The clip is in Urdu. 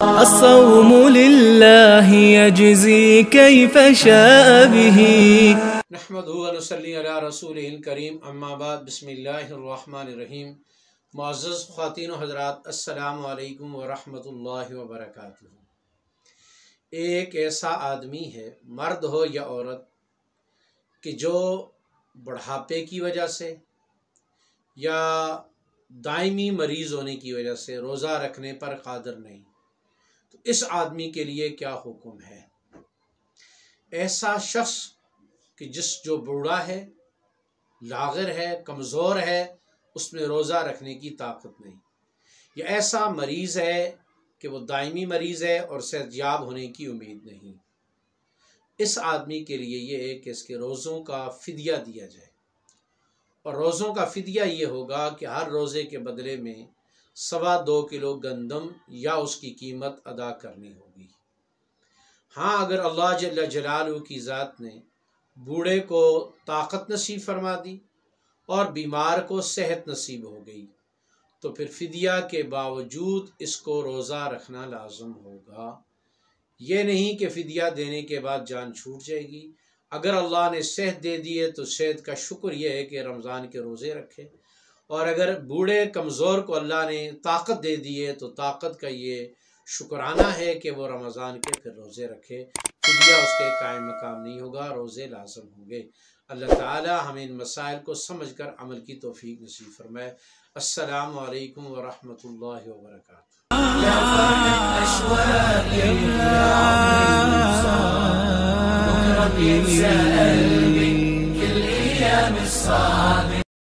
الصوم لله يجزي كيف شاء به نحمدہ ونصلی علی رسولہ الکریم اما بعد بسم اللہ الرحمن الرحیم معزز خواتین و حضرات السلام علیکم ورحمۃ اللہ وبرکاتہ۔ ایک ایسا آدمی ہے مرد ہو یا عورت کہ جو بڑھاپے کی وجہ سے یا دائمی مریض ہونے کی وجہ سے روزہ رکھنے پر قادر نہیں، تو اس آدمی کے لیے کیا حکم ہے؟ ایسا شخص کہ جو بوڑھا ہے، لاغر ہے، کمزور ہے، اس میں روزہ رکھنے کی طاقت نہیں، یا ایسا مریض ہے کہ وہ دائمی مریض ہے اور صحت یاب ہونے کی امید نہیں، اس آدمی کے لیے یہ ہے کہ اس کے روزوں کا فدیہ دیا جائے۔ اور روزوں کا فدیہ یہ ہوگا کہ ہر روزے کے بدلے میں 2.25 کلو گندم یا اس کی قیمت ادا کرنی ہوگی۔ ہاں، اگر اللہ جل جلالہ کی ذات نے بوڑھے کو طاقت نصیب فرما دی اور بیمار کو صحت نصیب ہو گئی تو پھر فدیہ کے باوجود اس کو روزہ رکھنا لازم ہوگا۔ یہ نہیں کہ فدیہ دینے کے بعد جان چھوٹ جائے گی۔ اگر اللہ نے صحت دے دی ہے تو صحت کا شکر یہ ہے کہ رمضان کے روزے رکھے، اور اگر بوڑھے کمزور کو اللہ نے طاقت دے دی ہے تو طاقت کا یہ شکرانہ ہے کہ وہ رمضان کے پھر روزے رکھے۔ فدیہ اس کے قائم مقام نہیں ہوگا، روزے لازم ہوں گے۔ اللہ تعالی ہمیں ان مسائل کو سمجھ کر عمل کی توفیق نصیب فرمائے۔ السلام علیکم ورحمۃ اللہ وبرکاتہ۔ ينسى قلبي كل أيام الصعب